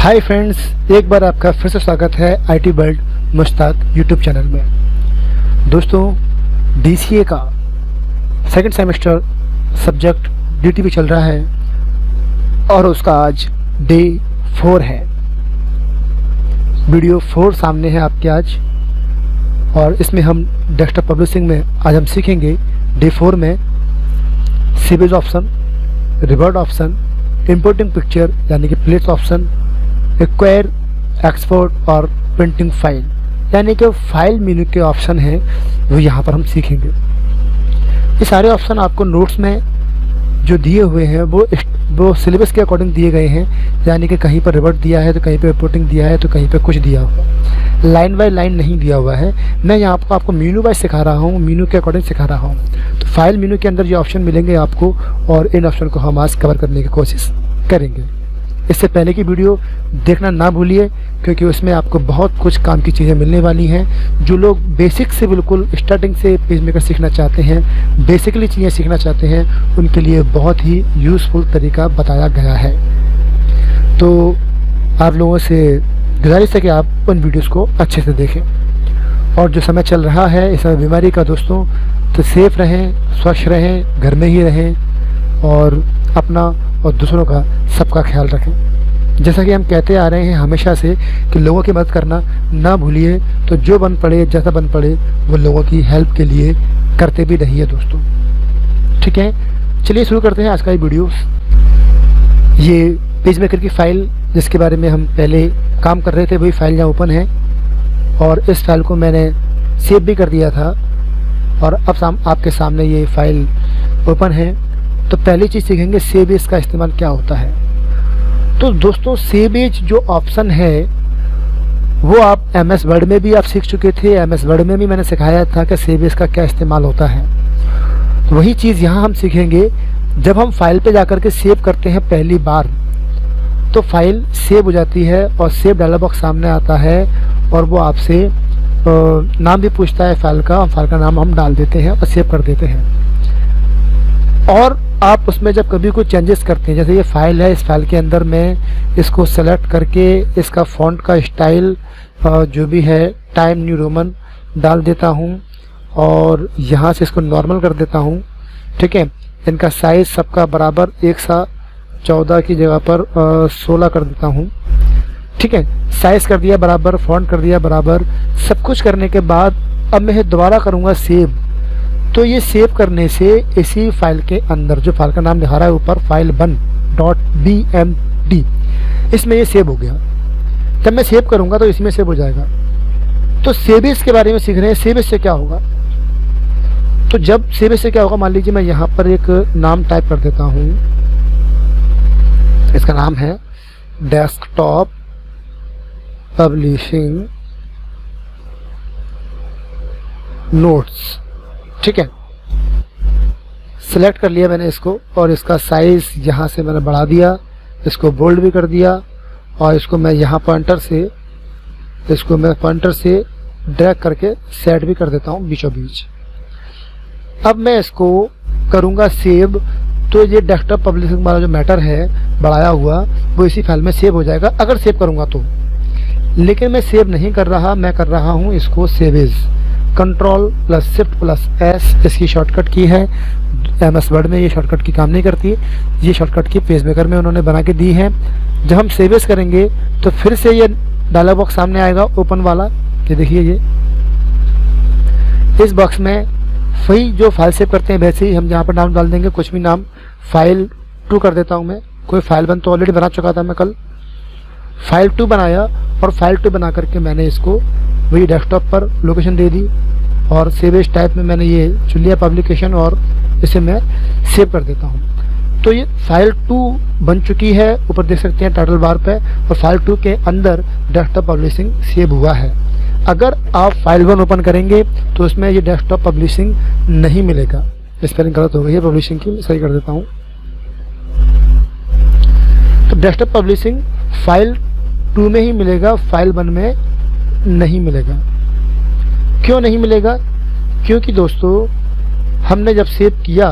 Hi friends, एक बार आपका फिर से स्वागत है IT world Mushtaq YouTube channel में। दोस्तों, डीसीए का सेकंड सेमेस्टर सब्जेक्ट डीटीपी चल रहा है और उसका आज डे 4 है। वीडियो 4 सामने है आपके आज, और इसमें हम डेस्कटॉप पब्लिशिंग में आज हम सीखेंगे डे 4 में sewage option, revert option, importing picture यानी कि प्लेट्स ऑप्शन, एक्वायर, एक्सपोर्ट और प्रिंटिंग फाइल यानी कि फाइल मेन्यू के ऑप्शन हैं वो यहाँ पर हम सीखेंगे। ये सारे ऑप्शन आपको नोट्स में जो दिए हुए हैं वो सिलेबस के अकॉर्डिंग दिए गए हैं, यानी कि कहीं पर रिवर्ट दिया है तो कहीं पर रिपोर्टिंग दिया है तो कहीं पर कुछ दिया हुआ, लाइन बाय लाइन नहीं दिया हुआ है। मैं यहाँ पर आपको मेन्यू वाइज सिखा रहा हूँ, मेन्यू के अकॉर्डिंग सिखा रहा हूँ। तो फाइल मेन्यू के अंदर ये ऑप्शन मिलेंगे आपको, और इन ऑप्शन को हम आज कवर करने की कोशिश करेंगे। इससे पहले की वीडियो देखना ना भूलिए, क्योंकि उसमें आपको बहुत कुछ काम की चीज़ें मिलने वाली हैं। जो लोग बेसिक से बिल्कुल स्टार्टिंग से पेज मेकर सीखना चाहते हैं, बेसिकली चीज़ें सीखना चाहते हैं, उनके लिए बहुत ही यूज़फुल तरीका बताया गया है। तो आप लोगों से गुजारिश है कि आप उन वीडियोज़ को अच्छे से देखें। और जो समय चल रहा है इस समय बीमारी का दोस्तों, तो सेफ़ रहें, स्वच्छ रहें, घर में ही रहें और अपना और दूसरों का सबका ख्याल रखें। जैसा कि हम कहते आ रहे हैं हमेशा से कि लोगों की मदद करना ना भूलिए, तो जो बन पड़े, जैसा बन पड़े, वो लोगों की हेल्प के लिए करते भी रहिए दोस्तों। ठीक है, चलिए शुरू करते हैं आज का ये वीडियो। ये पेज मेकर की फ़ाइल जिसके बारे में हम पहले काम कर रहे थे, वही फाइल यहाँ ओपन है, और इस फाइल को मैंने सेव भी कर दिया था, और अब आपके सामने ये फाइल ओपन है। तो पहली चीज़ सीखेंगे सेव एज का इस्तेमाल क्या होता है। तो दोस्तों, सेव एज जो ऑप्शन है वो आप MS वर्ड में भी आप सीख चुके थे। MS वर्ड में भी मैंने सिखाया था कि सेव एज का क्या इस्तेमाल होता है। तो वही चीज़ यहाँ हम सीखेंगे। जब हम फाइल पे जाकर के सेव करते हैं पहली बार, तो फाइल सेव हो जाती है और सेव डायलॉग बॉक्स सामने आता है, और वो आपसे नाम भी पूछता है फाइल का, और फाइल का नाम हम डाल देते हैं और सेव कर देते हैं। और आप उसमें जब कभी कोई चेंजेस करते हैं, जैसे ये फाइल है, इस फाइल के अंदर मैं इसको सेलेक्ट करके इसका फ़ॉन्ट का स्टाइल जो भी है टाइम न्यू रोमन डाल देता हूँ, और यहाँ से इसको नॉर्मल कर देता हूँ। ठीक है, इनका साइज़ सबका बराबर 1/14 की जगह पर 16 कर देता हूँ। ठीक है, साइज़ कर दिया बराबर, फ़ॉन्ट कर दिया बराबर, सब कुछ करने के बाद अब मैं दोबारा करूँगा सेव। तो ये सेव करने से इसी फाइल के अंदर, जो फाइल का नाम दिखा रहा है ऊपर, file1.bmd, इसमें ये सेव हो गया। जब मैं सेव करूँगा तो इसमें सेव हो जाएगा। तो सेव एज के बारे में सीख रहे हैं। सेव एज से क्या होगा, तो जब सेव एज से क्या होगा, मान लीजिए मैं यहाँ पर एक नाम टाइप कर देता हूँ। इसका नाम है डेस्कटॉप पब्लिशिंग नोट्स। ठीक है, सिलेक्ट कर लिया मैंने इसको, और इसका साइज़ यहाँ से मैंने बढ़ा दिया, इसको बोल्ड भी कर दिया, और इसको मैं यहाँ पॉइंटर से ड्रैग करके सेट भी कर देता हूँ बीचों बीच। अब मैं इसको करूँगा सेव। तो ये डेस्कटॉप पब्लिशिंग वाला जो मैटर है बढ़ाया हुआ, वो इसी फाइल में सेव हो जाएगा अगर सेव करूँगा तो। लेकिन मैं सेव नहीं कर रहा, मैं कर रहा हूँ इसको सेव एज। Ctrl+Shift+S इसकी शॉर्टकट की है। MS वर्ड में ये शॉर्टकट की काम नहीं करती, ये शॉर्टकट की पेज मेकर में उन्होंने बना के दी है। जब हम सेव एज करेंगे तो फिर से ये डायलॉग बॉक्स सामने आएगा ओपन वाला। ये देखिए, ये इस बॉक्स में वही जो फाइल सेव करते हैं वैसे ही हम यहाँ पर नाम डाल देंगे, कुछ भी नाम। file2 कर देता हूँ मैं। कोई file1 तो ऑलरेडी बना चुका था मैं कल। file2 बनाया, और file2 बना करके मैंने इसको वही डेस्कटॉप पर लोकेशन दे दी, और सेव एज टाइप में मैंने ये चुन लिया पब्लिकेशन, और इसे मैं सेव कर देता हूँ। तो ये file2 बन चुकी है, ऊपर देख सकते हैं टाइटल बार पे, और file2 के अंदर डेस्कटॉप पब्लिशिंग सेव हुआ है। अगर आप file1 ओपन करेंगे तो उसमें ये डेस्कटॉप पब्लिशिंग नहीं मिलेगा। स्पेलिंग गलत हो गई है पब्लिशिंग की, सही कर देता हूँ। तो डेस्कटॉप पब्लिशिंग file2 में ही मिलेगा, file1 में नहीं मिलेगा। क्यों नहीं मिलेगा? क्योंकि दोस्तों, हमने जब सेव किया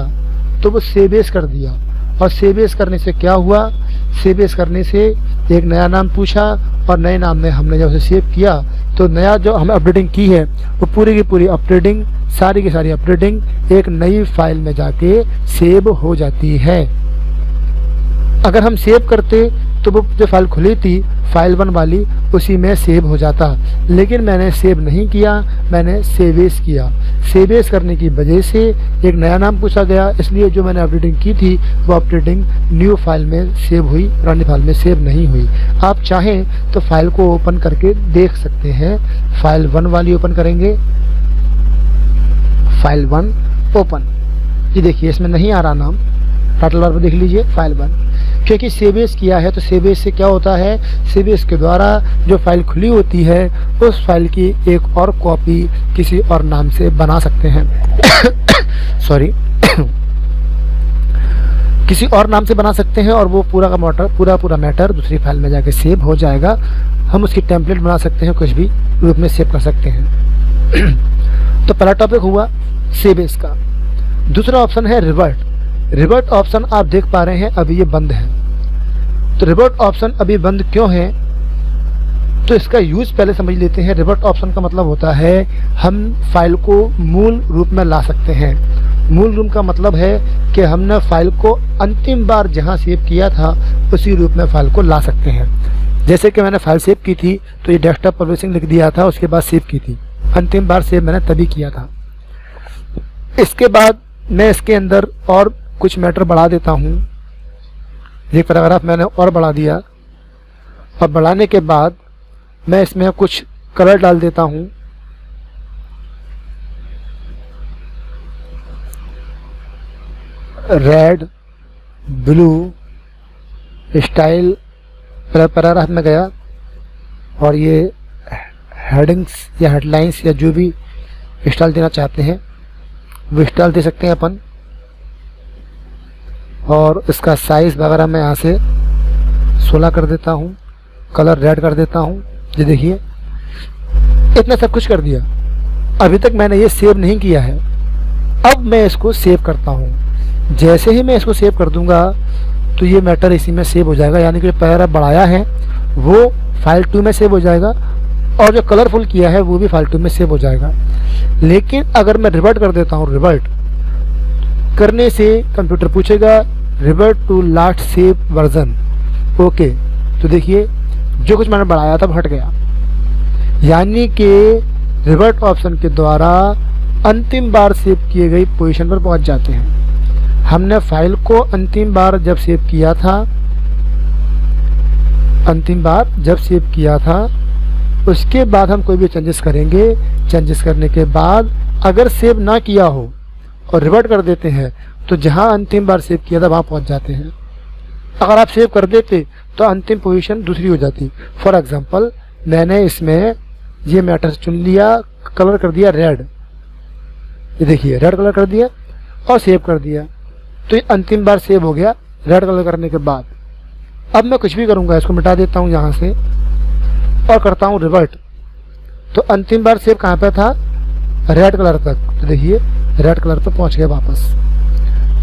तो वो सेव एज कर दिया, और सेव एज करने से क्या हुआ सेव एज करने से एक नया नाम पूछा और नए नाम में हमने जब उसे सेव किया तो नया जो हमें अपडेटिंग की है वो पूरी की पूरी अपडेटिंग, सारी की सारी अपडेटिंग एक नई फाइल में जाके सेव हो जाती है। अगर हम सेव करते तो वो जो फाइल खुली थी फाइल 1 वाली उसी में सेव हो जाता, लेकिन मैंने सेव नहीं किया, मैंने सेव एज किया। सेव एज करने की वजह से एक नया नाम पूछा गया, इसलिए जो मैंने अपडेटिंग की थी वो अपडेटिंग न्यू फाइल में सेव हुई, पुरानी फाइल में सेव नहीं हुई। आप चाहें तो फाइल को ओपन करके देख सकते हैं। फाइल 1 वाली ओपन करेंगे, फाइल 1 ओपन। ये देखिए इसमें नहीं आ रहा नाम, टाइटल बार पर देख लीजिए फाइल 1, क्योंकि सेव एज किया है। तो सेव एज से क्या होता है, सेव एज के द्वारा जो फाइल खुली होती है उस फाइल की एक और कॉपी किसी और नाम से बना सकते हैं सॉरी किसी और नाम से बना सकते हैं और वो पूरा मैटर दूसरी फाइल में जाके सेव हो जाएगा। हम उसकी टेम्पलेट बना सकते हैं, कुछ भी रूप में सेव कर सकते हैं तो पहला टॉपिक हुआ सेव एज का। दूसरा ऑप्शन है रिवर्ट। रिवर्ट ऑप्शन आप देख पा रहे हैं अभी ये बंद है। तो रिवर्ट ऑप्शन अभी बंद क्यों है, तो इसका यूज पहले समझ लेते हैं। रिवर्ट ऑप्शन का मतलब होता है हम फाइल को मूल रूप में ला सकते हैं। मूल रूप का मतलब है कि हमने फाइल को अंतिम बार जहां सेव किया था उसी रूप में फाइल को ला सकते हैं। जैसे कि मैंने फाइल सेव की थी तो ये डेस्कटॉप पब्लिशिंग लिख दिया था, उसके बाद सेव की थी। अंतिम बार सेव मैंने तभी किया था। इसके बाद मैं इसके अंदर और कुछ मैटर बढ़ा देता हूँ। एक पैराग्राफ मैंने और बढ़ा दिया और बढ़ाने के बाद मैं इसमें कुछ कलर डाल देता हूँ। रेड, ब्लू, स्टाइल पैराग्राफ में गया और ये हेडिंग्स या हेडलाइंस या जो भी स्टाइल देना चाहते हैं वो स्टाइल दे सकते हैं अपन। और इसका साइज वगैरह मैं यहाँ से 16 कर देता हूँ, कलर रेड कर देता हूँ। ये देखिए इतना सब कुछ कर दिया। अभी तक मैंने ये सेव नहीं किया है, अब मैं इसको सेव करता हूँ। जैसे ही मैं इसको सेव कर दूंगा तो ये मैटर इसी में सेव हो जाएगा, यानी कि जो पैराग्राफ बढ़ाया है वो फाइल 2 में सेव हो जाएगा और जो कलरफुल किया है वो भी फाइल 2 में सेव हो जाएगा। लेकिन अगर मैं रिवर्ट कर देता हूँ, रिवर्ट करने से कंप्यूटर पूछेगा revert to last save version. Okay, तो देखिए जो कुछ मैंने बढ़ाया था हट गया, यानी कि रिवर्ट ऑप्शन के द्वारा अंतिम बार सेव किए गई पोजीशन पर पहुंच जाते हैं। हमने फाइल को अंतिम बार जब सेव किया था उसके बाद हम कोई भी चेंजेस करेंगे। चेंजेस करने के बाद अगर सेव ना किया हो और रिवर्ट कर देते हैं तो जहां अंतिम बार सेव किया था वहां पहुंच जाते हैं। अगर आप सेव कर देते तो अंतिम पोजीशन दूसरी हो जाती। फॉर एग्जांपल मैंने इसमें ये मैटर चुन लिया, कलर कर दिया रेड, ये देखिए रेड कलर कर दिया और सेव कर दिया, तो ये अंतिम बार सेव हो गया रेड कलर करने के बाद। अब मैं कुछ भी करूंगा, इसको मिटा देता हूं यहाँ से और करता हूं रिवर्ट। तो अंतिम बार सेव कहाँ पे था, रेड कलर तक, तो देखिए रेड कलर पे पहुंच गए वापस।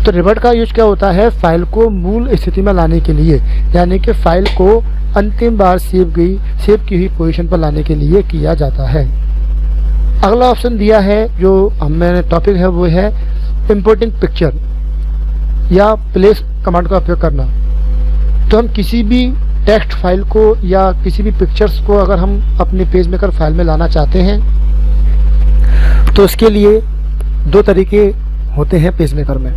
तो रिवर्ट का यूज क्या होता है, फाइल को मूल स्थिति में लाने के लिए, यानी कि फाइल को अंतिम बार सेव की हुई पोजीशन पर लाने के लिए किया जाता है। अगला ऑप्शन दिया है जो मैंने टॉपिक है वो है इंपोर्टिंग पिक्चर या प्लेस कमांड का उपयोग करना। तो हम किसी भी टेक्स्ट फाइल को या किसी भी पिक्चर्स को अगर हम अपने पेज मेकर फाइल में लाना चाहते हैं तो उसके लिए दो तरीके होते हैं पेज मेकर में।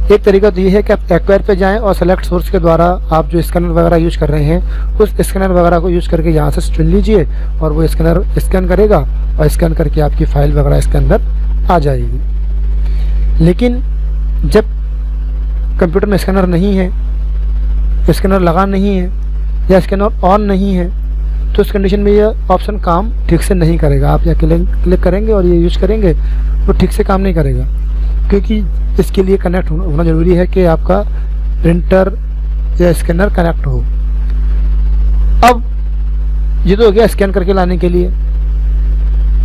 एक तरीका तो ये है कि आप एक्वायर पे जाएं और सेलेक्ट सोर्स के द्वारा आप जो स्कैनर वगैरह यूज कर रहे हैं उस स्कैनर वगैरह को यूज करके यहाँ से चुन लीजिए और वो स्कैनर स्कैन करेगा और स्कैन करके आपकी फाइल वगैरह इसके अंदर आ जाएगी। लेकिन जब कंप्यूटर में स्कैनर नहीं है, स्कैनर लगा नहीं है या स्कैनर ऑन नहीं है तो उस कंडीशन में ये ऑप्शन काम ठीक से नहीं करेगा। आप यहाँ क्लिक करेंगे और ये यूज करेंगे तो ठीक से काम नहीं करेगा, क्योंकि इसके लिए कनेक्ट होना जरूरी है कि आपका प्रिंटर या स्कैनर कनेक्ट हो। अब ये तो हो गया स्कैन करके लाने के लिए,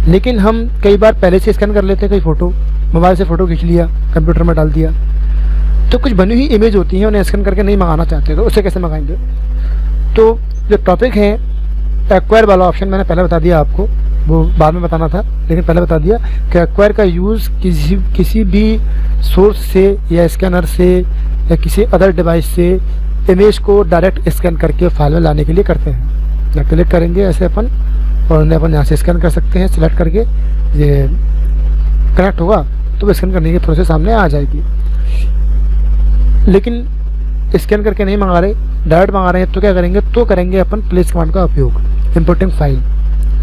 लेकिन हम कई बार पहले से स्कैन कर लेते हैं, कई फ़ोटो मोबाइल से फ़ोटो खींच लिया कंप्यूटर में डाल दिया, तो कुछ बनी हुई इमेज होती हैं, उन्हें स्कैन करके नहीं मंगाना चाहते तो उसे कैसे मंगाएंगे। तो जो टॉपिक है एक्वायर वाला ऑप्शन मैंने पहले बता दिया आपको, वो बाद में बताना था लेकिन पहले बता दिया कि एक्वायर का यूज़ किसी भी सोर्स से या स्कैनर से या किसी अदर डिवाइस से इमेज को डायरेक्ट स्कैन करके फाइल में लाने के लिए करते हैं। या क्लिक करेंगे ऐसे अपन और उन्हें अपन यहाँ से स्कैन कर सकते हैं, सिलेक्ट करके ये कनेक्ट होगा तो स्कैन करने की प्रोसेस सामने आ जाएगी। लेकिन स्कैन करके नहीं मंगा रहे, डायरेक्ट मंगा रहे हैं तो क्या करेंगे, तो करेंगे अपन प्लेस कमांड का उपयोग, इंपोर्टिंग फाइल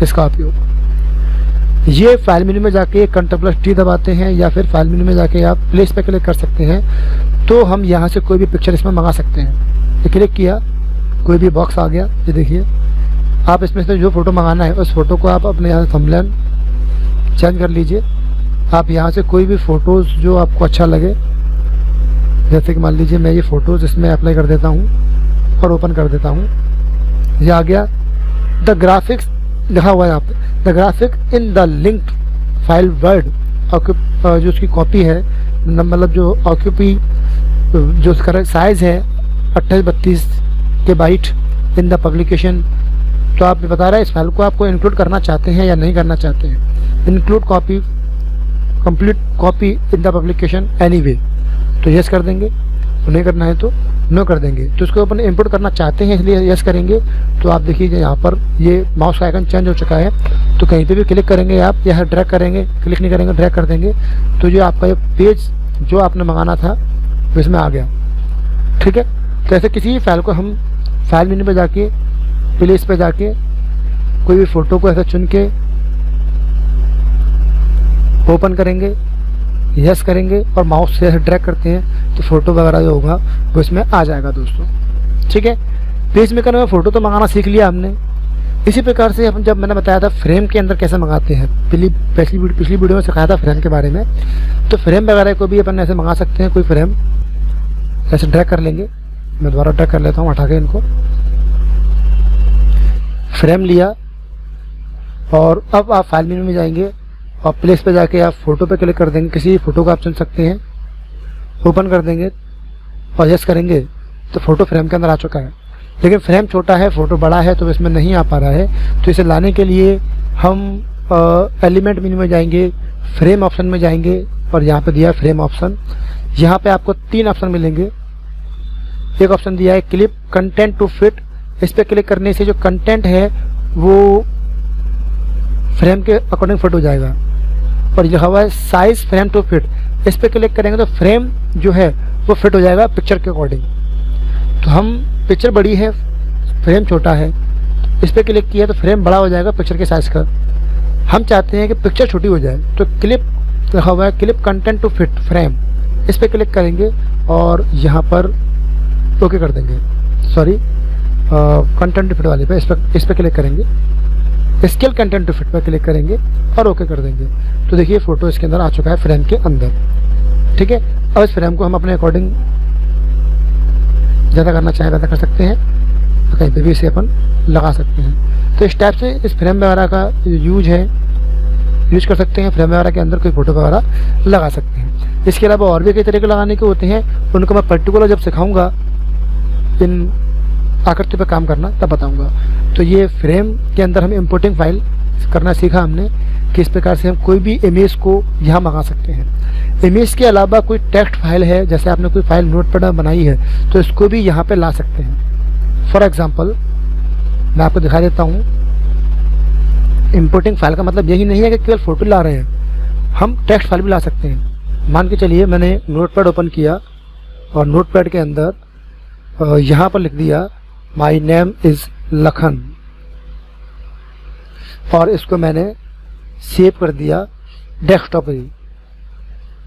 इसका उपयोग। ये फाइल मेन्यू में जाके Ctrl+T दबाते हैं या फिर फाइल मेन्यू में जाके आप प्लेस पे क्लिक कर सकते हैं, तो हम यहाँ से कोई भी पिक्चर इसमें मंगा सकते हैं। ये क्लिक किया, कोई भी बॉक्स आ गया, ये देखिए। आप इसमें से जो फ़ोटो मंगाना है उस फोटो को आप अपने यहाँ से थंबनेल चेंज कर लीजिए। आप यहाँ से कोई भी फ़ोटोज़ जो आपको अच्छा लगे, जैसे कि मान लीजिए मैं ये फ़ोटोज़ इसमें अप्लाई कर देता हूँ और ओपन कर देता हूँ। ये आ गया, द ग्राफिक्स लिखा हुआ है यहाँ पे, the graphic in the linked file word जो उसकी कॉपी है, मतलब जो ऑक्यूपी जो उसका साइज़ है 2832 के बाइट इन द पब्लिकेशन। तो आप बता रहा है इस फाइल को आपको इंक्लूड करना चाहते हैं या नहीं करना चाहते हैं। Include copy, complete copy in the publication anyway, तो यस कर देंगे। तो नहीं करना है तो नो कर देंगे। तो इसको अपन इंपोर्ट करना चाहते हैं इसलिए यस करेंगे। तो आप देखिए यहाँ पर ये माउस का आइकन चेंज हो चुका है, तो कहीं पे भी क्लिक करेंगे आप, यहाँ ड्रैग करेंगे, क्लिक नहीं करेंगे ड्रैग कर देंगे, तो ये आपका ये पेज जो आपने मंगाना था वो इसमें आ गया। ठीक है, तो ऐसे किसी भी फाइल को हम फाइल मेन्यू पे जाके प्लेस पे जाके कोई भी फ़ोटो को ऐसा चुन के ओपन करेंगे, यस करेंगे और माउस से ड्रैग करते हैं तो फ़ोटो वगैरह जो होगा वो इसमें आ जाएगा दोस्तों। ठीक है, पेज मेकर में फ़ोटो तो मंगाना सीख लिया हमने। इसी प्रकार से हम, जब मैंने बताया था फ्रेम के अंदर कैसे मंगाते हैं, पिछली वीडियो में सिखाया था फ्रेम के बारे में, तो फ्रेम वगैरह को भी अपन ऐसे मंगा सकते हैं। कोई फ्रेम ऐसे ड्रैग कर लेंगे, मैं दोबारा ड्रैग कर लेता हूँ हटा के इनको, फ्रेम लिया और अब आप फाइल मेन्यू में जाएंगे और प्लेस पे जाके आप फ़ोटो पे क्लिक कर देंगे, किसी फ़ोटो को आप चुन सकते हैं, ओपन कर देंगे और यस करेंगे तो फ़ोटो फ्रेम के अंदर आ चुका है। लेकिन फ्रेम छोटा है, फ़ोटो बड़ा है, तो इसमें नहीं आ पा रहा है। तो इसे लाने के लिए हम एलिमेंट मेन्यू में जाएंगे, फ्रेम ऑप्शन में जाएंगे और यहाँ पे दिया है फ्रेम ऑप्शन। यहाँ पे आपको 3 ऑप्शन मिलेंगे। एक ऑप्शन दिया है क्लिप कंटेंट टू फिट, इस पर क्लिक करने से जो कंटेंट है वो फ्रेम के अकॉर्डिंग फिट हो जाएगा। और लिखा हुआ है साइज फ्रेम टू फिट, इस पर क्लिक करेंगे तो फ्रेम जो है वो फिट हो जाएगा पिक्चर के अकॉर्डिंग। तो हम पिक्चर बड़ी है, फ्रेम छोटा है, इस पर क्लिक किया तो फ्रेम बड़ा हो जाएगा पिक्चर के साइज़ का। हम चाहते हैं कि पिक्चर छोटी हो जाए, तो क्लिप लिखा हुआ है clip content to fit frame, इस पर क्लिक करेंगे और यहाँ पर ओके कर देंगे। सॉरी, कंटेंट टू फिट वाले पे इस पर क्लिक करेंगे, स्केल कंटेंट टू फिट पर क्लिक करेंगे और ओके कर देंगे। तो देखिए फ़ोटो इसके अंदर आ चुका है फ्रेम के अंदर। ठीक है, अब इस फ्रेम को हम अपने अकॉर्डिंग ज़्यादा करना चाहें ज़्यादा कर सकते हैं, तो कहीं पे भी इसे अपन लगा सकते हैं। तो इस टाइप से इस फ्रेम वगैरह का यूज कर सकते हैं। फ्रेम वगैरह के अंदर कोई फ़ोटो वगैरह लगा सकते हैं। इसके अलावा और भी कई तरीके लगाने के होते हैं, उनको मैं पर्टिकुलर जब सिखाऊँगा इन आकृति पर काम करना तब बताऊंगा। तो ये फ्रेम के अंदर हम इंपोर्टिंग फाइल करना सीखा हमने कि इस प्रकार से हम कोई भी इमेज को यहाँ मंगा सकते हैं। इमेज के अलावा कोई टेक्स्ट फाइल है, जैसे आपने कोई फाइल नोटपैड में बनाई है, तो इसको भी यहाँ पे ला सकते हैं। फॉर एग्जांपल मैं आपको दिखा देता हूँ। इंपोर्टिंग फाइल का मतलब यही नहीं है कि केवल फ़ोटो ला रहे हैं, हम टेक्स्ट फाइल भी ला सकते हैं। मान के चलिए मैंने नोटपैड ओपन किया और नोटपैड के अंदर यहाँ पर लिख दिया माई नेम इज़ लखन और इसको मैंने सेव कर दिया डेस्कटॉप पर ही।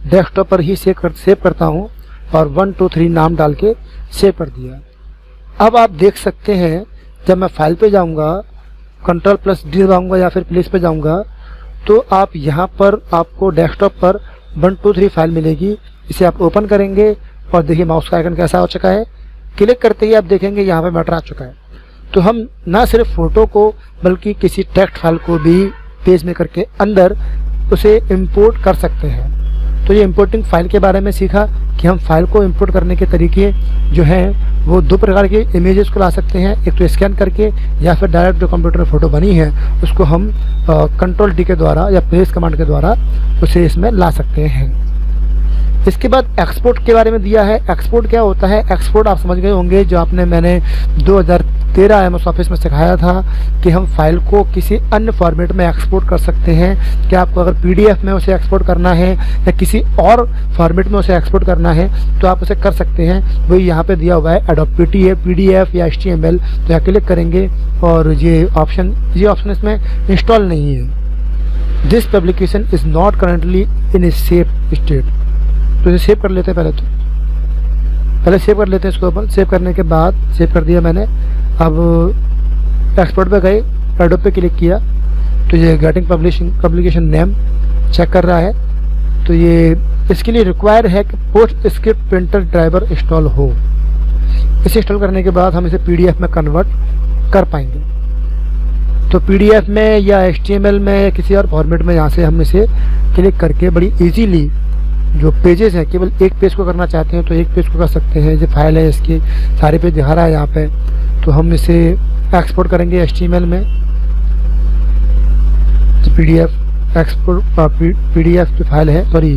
डेस्कटॉप पर ही सेव करता हूँ और 1 2 3 नाम डाल के सेव कर दिया। अब आप देख सकते हैं जब मैं फाइल पे जाऊँगा, Ctrl+D दबाऊँगा या फिर प्लेस पे जाऊँगा, तो आप यहाँ पर आपको डेस्कटॉप पर 1 2 3 फाइल मिलेगी। इसे आप ओपन करेंगे और देखिए माउस का आइकन कैसा हो चुका है। क्लिक करते ही आप देखेंगे यहाँ पे मैटर आ चुका है। तो हम ना सिर्फ फ़ोटो को बल्कि किसी टेक्स्ट फाइल को भी पेज मेकर के अंदर उसे इंपोर्ट कर सकते हैं। तो ये इंपोर्टिंग फाइल के बारे में सीखा कि हम फाइल को इंपोर्ट करने के तरीके जो हैं वो दो प्रकार के इमेजेस को ला सकते हैं, एक तो स्कैन करके या फिर डायरेक्ट जो कंप्यूटर में फ़ोटो बनी है उसको हम कंट्रोल डी के द्वारा या प्लेस कमांड के द्वारा उसे इसमें ला सकते हैं। इसके बाद एक्सपोर्ट के बारे में दिया है। एक्सपोर्ट क्या होता है? एक्सपोर्ट आप समझ गए होंगे, जो मैंने 2013 MS ऑफिस में सिखाया था कि हम फाइल को किसी अन्य फॉर्मेट में एक्सपोर्ट कर सकते हैं। कि आपको अगर PDF में उसे एक्सपोर्ट करना है या किसी और फॉर्मेट में उसे एक्सपोर्ट करना है तो आप उसे कर सकते हैं। वही यहाँ पे दिया हुआ है एडोब PDF या HTML। तो यहाँ क्लिक करेंगे और ये ऑप्शन इसमें इंस्टॉल नहीं है। This publication is not currently in a safe state. तो इसे सेव कर लेते हैं। पहले सेव कर लेते हैं इसको अपन। सेव करने के बाद सेव कर दिया मैंने। अब एक्सपोर्ट पे गए, एडोब पे क्लिक किया तो ये गेटिंग पब्लिकेशन नेम चेक कर रहा है। तो ये इसके लिए रिक्वायर है कि post script printer driver install हो। इसे इंस्टॉल करने के बाद हम इसे PDF में कन्वर्ट कर पाएंगे। तो PDF में या HTML में या किसी और फॉर्मेट में यहाँ से हम इसे क्लिक करके बड़ी ईजीली जो पेजेस हैं, केवल एक पेज को करना चाहते हैं तो एक पेज को कर सकते हैं। जो फाइल है इसकी सारे पेज दिखा रहा है यहाँ पे। तो हम इसे एक्सपोर्ट करेंगे HTML में। तो PDF जो फाइल है, सॉरी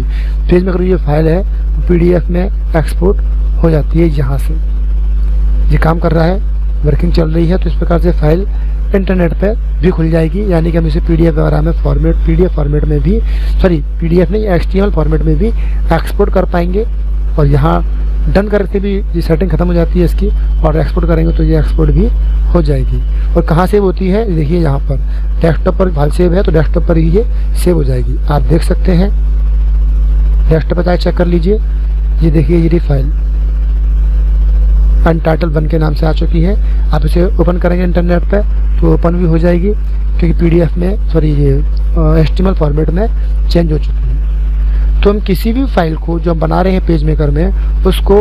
पेज में जो फाइल है PDF में एक्सपोर्ट हो जाती है। यहाँ से ये काम कर रहा है, वर्किंग चल रही है। तो इस प्रकार से फाइल इंटरनेट पे भी खुल जाएगी, यानी कि हम इसे PDF वगैरह में PDF फॉर्मेट में भी, सॉरी PDF नहीं HTML फॉर्मेट में भी एक्सपोर्ट कर पाएंगे। और यहाँ डन करके भी ये सेटिंग खत्म हो जाती है इसकी, और एक्सपोर्ट करेंगे तो ये एक्सपोर्ट भी हो जाएगी। और कहाँ सेव होती है देखिए, यहाँ पर डेस्कटॉप पर फाइल सेव है तो डेस्कटॉप पर ही ये सेव हो जाएगी। आप देख सकते हैं डेस्कटॉप पर चेक कर लीजिए। ये देखिए ये फाइल अनटाइटल 1 के नाम से आ चुकी है। आप इसे ओपन करेंगे इंटरनेट पे तो ओपन भी हो जाएगी, क्योंकि PDF में, सॉरी ये HTML फॉर्मेट में चेंज हो चुकी है। तो हम किसी भी फाइल को जो हम बना रहे हैं पेज मेकर में, उसको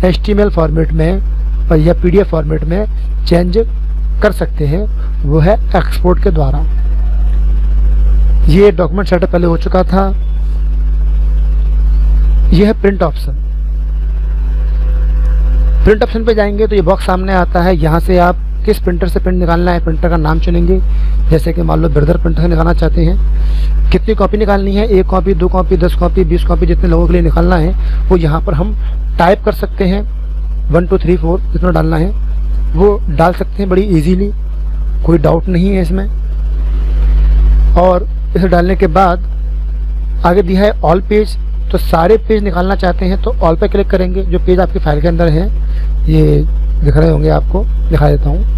HTML फॉर्मेट में या PDF फॉर्मेट में चेंज कर सकते हैं, वो है एक्सपोर्ट के द्वारा। ये डॉक्यूमेंट सेटअप पहले हो चुका था। यह है प्रिंट ऑप्शन। प्रिंट ऑप्शन पे जाएंगे तो ये बॉक्स सामने आता है। यहाँ से आप किस प्रिंटर से प्रिंट निकालना है, प्रिंटर का नाम चुनेंगे। जैसे कि मान लो ब्रदर प्रिंटर से निकालना चाहते हैं। कितनी कॉपी निकालनी है, 1 कॉपी, 2 कॉपी, 10 कॉपी, 20 कॉपी, जितने लोगों के लिए निकालना है वो यहाँ पर हम टाइप कर सकते हैं। 1 2 3 4 जितना डालना है वो डाल सकते हैं बड़ी ईजीली, कोई डाउट नहीं है इसमें। और इसे डालने के बाद आगे दिया है ऑल पेज। तो सारे पेज निकालना चाहते हैं तो ऑल पे क्लिक करेंगे। जो पेज आपकी फाइल के अंदर है ये दिख रहे होंगे, आपको दिखा देता हूँ।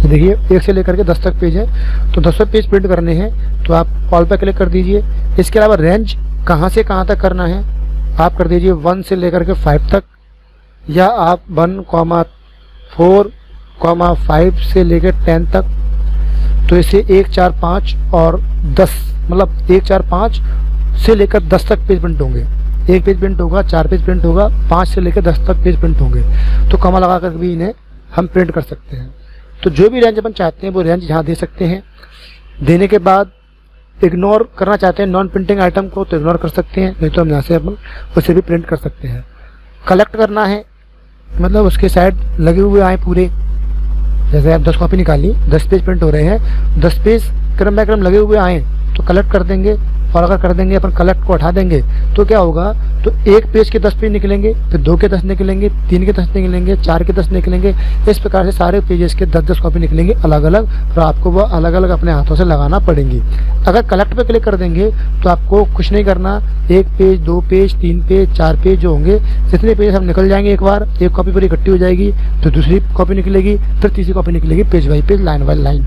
देखिए 1 से लेकर के 10 तक पेज है, तो 10 पेज प्रिंट करने हैं तो आप ऑल पे क्लिक कर दीजिए। इसके अलावा रेंज कहाँ से कहाँ तक करना है आप कर दीजिए 1 से लेकर के 5 तक, या आप 1,4, 5 से लेकर 10 तक। तो इसे 1 4 5 और 10, मतलब 1 4 5 से लेकर 10 तक पेज प्रिंट होंगे। 1 पेज प्रिंट होगा, 4 पेज प्रिंट होगा, 5 से लेकर 10 तक पेज प्रिंट होंगे। तो कॉमा लगा कर भी इन्हें हम प्रिंट कर सकते हैं। तो जो भी रेंज अपन चाहते हैं वो रेंज यहाँ दे सकते हैं। देने के बाद इग्नोर करना चाहते हैं नॉन प्रिंटिंग आइटम को तो इग्नोर कर सकते हैं, नहीं तो हम यहाँ से अपन उसे भी प्रिंट कर सकते हैं। कलेक्ट करना है मतलब उसके साइड लगे हुए आए पूरे। जैसे आप 10 कॉपी निकाली, 10 पेज प्रिंट हो रहे हैं, 10 पेज क्रम बाय क्रम लगे हुए आए तो कलेक्ट कर देंगे। और अगर कर देंगे अपन कलेक्ट को हटा देंगे तो क्या होगा, तो 1 पेज के 10 पेज निकलेंगे, फिर 2 के 10 निकलेंगे, 3 के 10 निकलेंगे, 4 के 10 निकलेंगे। इस प्रकार से सारे पेजेस के 10-10 कॉपी निकलेंगे अलग अलग, और आपको वो अलग अलग अपने हाथों से लगाना पड़ेंगी। अगर कलेक्ट पे क्लिक कर देंगे तो आपको कुछ नहीं करना। 1 पेज, 2 पेज, 3 पेज, 4 पेज जो होंगे, जितने पेज हम निकल जाएंगे एक बार, एक कॉपी पूरी इकट्ठी हो जाएगी, तो दूसरी कॉपी निकलेगी, फिर तीसरी कॉपी निकलेगी, page by page, line by line.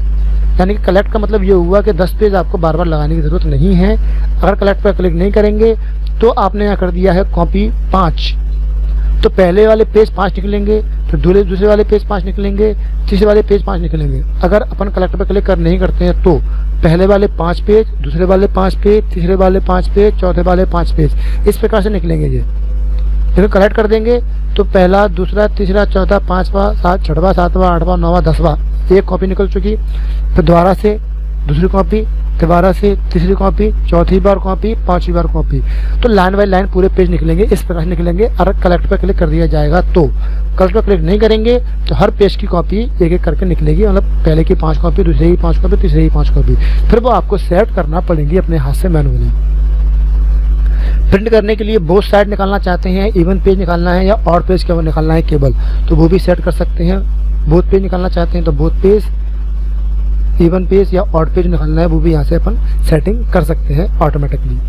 यानी कि कलेक्ट का मतलब ये हुआ कि 10 पेज आपको बार बार लगाने की ज़रूरत नहीं है। अगर कलेक्ट पर क्लिक नहीं करेंगे तो आपने यहाँ कर दिया है कॉपी 5, तो पहले वाले पेज 5 निकलेंगे, फिर दूसरे वाले पेज 5 निकलेंगे, तीसरे वाले पेज 5 निकलेंगे। अगर अपन कलेक्ट पर क्लिक कर नहीं करते हैं तो पहले वाले 5 पेज, दूसरे वाले 5 पेज, तीसरे वाले 5 पेज, चौथे वाले 5 पेज, इस प्रकार से निकलेंगे ये। लेकिन कलेक्ट कर देंगे तो पहला, दूसरा, तीसरा, चौथा, 5वां, 6वां, 7वां, 8वां, 9वां, 10वां, एक कॉपी निकल चुकी। फिर दोबारा से दूसरी कॉपी, दोबारा से तीसरी कॉपी, चौथी बार कॉपी, पांचवी बार कॉपी। तो लाइन बाय लाइन पूरे पेज निकलेंगे, इस प्रकार निकलेंगे। अगर कलेक्ट पर क्लिक कर दिया जाएगा तो, कलेक्ट पर क्लिक नहीं करेंगे तो हर पेज की कॉपी एक एक करके निकलेगी। मतलब पहले की 5 कॉपी, दूसरे की 5 कॉपी, तीसरे की 5 कॉपी, फिर वो आपको सेलेक्ट करना पड़ेंगी अपने हाथ से मैनुअली। प्रिंट करने के लिए बोथ साइड निकालना चाहते हैं, इवन पेज निकालना है या ऑड पेज केवल निकालना है केवल, तो वो भी सेट कर सकते हैं। बोथ पेज निकालना चाहते हैं तो बोथ पेज, इवन पेज या ऑड पेज निकालना है, वो भी यहाँ से अपन सेटिंग कर सकते हैं ऑटोमेटिकली।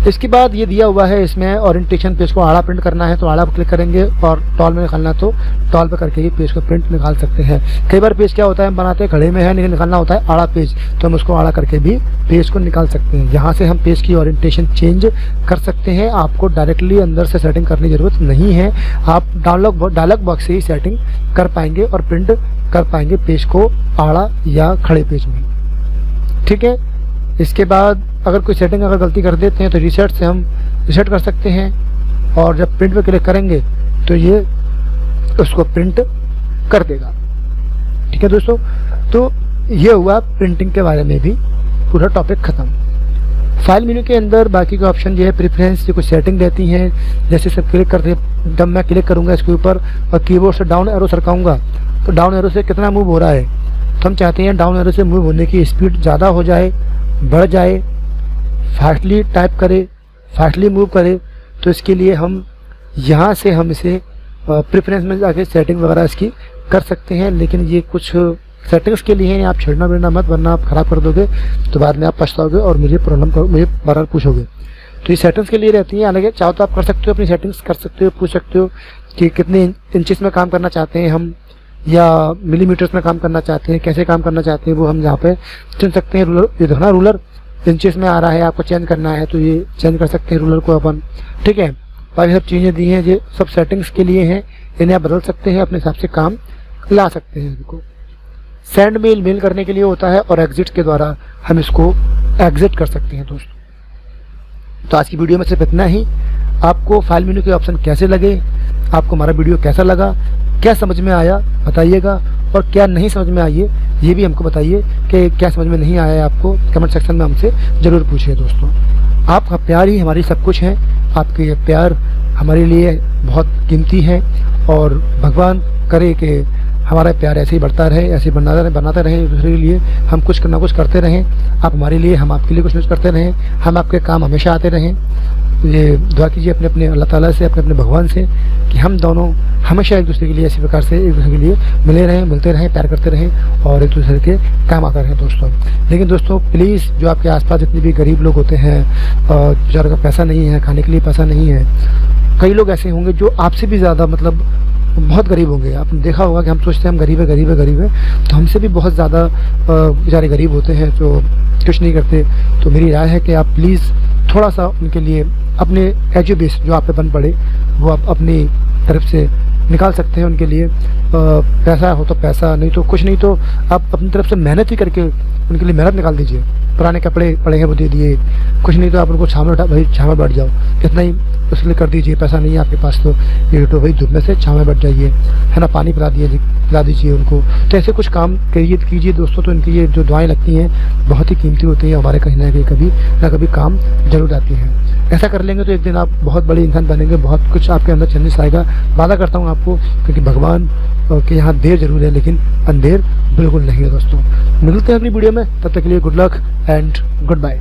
इसके बाद ये दिया हुआ है इसमें ओरिएंटेशन, पेज को आड़ा प्रिंट करना है तो आड़ा पर क्लिक करेंगे, और टॉल में निकालना तो टॉल पर करके ही पेज को प्रिंट निकाल सकते हैं। कई बार पेज क्या होता है, हम बनाते हैं खड़े में है, लेकिन निकालना होता है आड़ा पेज, तो हम उसको आड़ा करके भी पेज को निकाल सकते हैं। यहाँ से हम पेज की ओरिएंटेशन चेंज कर सकते हैं। आपको डायरेक्टली अंदर से सेटिंग करने की जरूरत नहीं है, आप डायलॉग बॉक्स से ही सेटिंग कर पाएंगे और प्रिंट कर पाएंगे पेज को आड़ा या खड़े पेज में। ठीक है, इसके बाद अगर कोई सेटिंग अगर गलती कर देते हैं तो रीसेट से हम रीसेट कर सकते हैं, और जब प्रिंट पे क्लिक करेंगे तो ये उसको प्रिंट कर देगा। ठीक है दोस्तों, तो ये हुआ प्रिंटिंग के बारे में भी पूरा टॉपिक खत्म। फाइल मेन्यू के अंदर बाकी के ऑप्शन जो है प्रेफरेंस, जो कुछ सेटिंग रहती हैं, जैसे सब क्लिक करते जब मैं क्लिक करूँगा इसके ऊपर और कीबोर्ड से डाउन एरो सरकाऊँगा तो डाउन एरो से कितना मूव हो रहा है, तो हम चाहते हैं डाउन एरो से मूव होने की स्पीड ज़्यादा हो जाए, बढ़ जाए, फास्टली टाइप करे, फास्टली मूव करे। तो इसके लिए हम यहाँ से हम इसे प्रेफरेंस में जाके सेटिंग वगैरह इसकी कर सकते हैं, लेकिन ये कुछ सेटिंग्स के लिए हैं, आप छेड़ना बेड़ना मत, वरना आप ख़राब कर दोगे तो बाद में आप पछताओगे और मुझे मुझे बार पूछोगे। तो ये सेटिंग्स के लिए रहती हैं, हालांकि चाहो तो आप कर सकते हो, अपनी सेटिंग्स कर सकते हो, पूछ सकते हो कि कितने इंचेस में काम करना चाहते हैं हम, या मिलीमीटर्स में काम करना चाहते हैं, कैसे काम करना चाहते हैं, वो हम यहाँ पे चुन सकते हैं। रूलर, ये देखना रूलर इंचेस में आ रहा है, आपको चेंज करना है तो ये चेंज कर सकते हैं रूलर को अपन। ठीक है, बाकी सब चीज़ें दी हैं, ये सब सेटिंग्स के लिए हैं, इन्हें आप बदल सकते हैं, अपने हिसाब से काम ला सकते हैं इनको। सेंड मेल करने के लिए होता है, और एग्जिट के द्वारा हम इसको एग्जिट कर सकते हैं दोस्तों। तो आज की वीडियो में सिर्फ इतना ही। आपको फाइल मेन्यू के ऑप्शन कैसे लगे, आपको हमारा वीडियो कैसा लगा, क्या समझ में आया बताइएगा, और क्या नहीं समझ में आई है ये भी हमको बताइए कि क्या समझ में नहीं आया है आपको, कमेंट सेक्शन में हमसे ज़रूर पूछिए दोस्तों। आपका प्यार ही हमारी सब कुछ है, आपके ये प्यार हमारे लिए बहुत कीमती है, और भगवान करे कि हमारा प्यार ऐसे ही बढ़ता रहे, ऐसे ही बनाते रहें, दूसरे के लिए हम कुछ ना कुछ करते रहें, आप हमारे लिए, हम आपके लिए कुछ ना कुछ करते रहें, हम आपके काम हमेशा आते रहें। ये दुआ कीजिए अपने अपने अल्लाह ताला से, अपने अपने भगवान से, कि हम दोनों हमेशा एक दूसरे के लिए इसी प्रकार से एक दूसरे के लिए मिले रहें, मिलते रहें, प्यार करते रहें और एक दूसरे के काम आते रहें दोस्तों। लेकिन दोस्तों प्लीज़, जो आपके आसपास जितने भी गरीब लोग होते हैं, बेचारे का पैसा नहीं है, खाने के लिए पैसा नहीं है, कई लोग ऐसे होंगे जो आपसे भी ज़्यादा मतलब बहुत गरीब होंगे। आपने देखा होगा कि हम सोचते हैं हम गरीब है, तो हमसे भी बहुत ज़्यादा बेचारे गरीब होते हैं जो कुछ नहीं करते। तो मेरी राय है कि आप प्लीज़ थोड़ा सा उनके लिए अपने एजो बेस जो आप पे बन पड़े वो आप अपनी तरफ से निकाल सकते हैं उनके लिए। पैसा हो तो पैसा, नहीं तो कुछ नहीं, तो आप अपनी तरफ से मेहनत ही करके उनके लिए मेहनत निकाल दीजिए। पुराने कपड़े पड़े हैं वो दे दिए, कुछ नहीं तो आप उनको छाँव में बैठ जाओ, इतना ही उसके लिए कर दीजिए। पैसा नहीं है आपके पास तो ये तो भाई धूप में से छाँव में बैठ जाइए, है ना, पानी पिला दीजिए उनको। तो ऐसे कुछ काम कीजिए दोस्तों। तो इनकी ये जो दुआएं लगती हैं बहुत ही कीमती होती हैं, हमारे कहीं ना कभी काम जरूर आती हैं। ऐसा कर लेंगे तो एक दिन आप बहुत बड़े इंसान बनेंगे, बहुत कुछ आपके अंदर चेंजेस आएगा, वादा करता हूँ आपको, क्योंकि भगवान के यहाँ देर जरूर है लेकिन अंधेर बिल्कुल नहीं है दोस्तों। मिलते हैं अगली वीडियो में, तब तक के लिए good luck and good bye.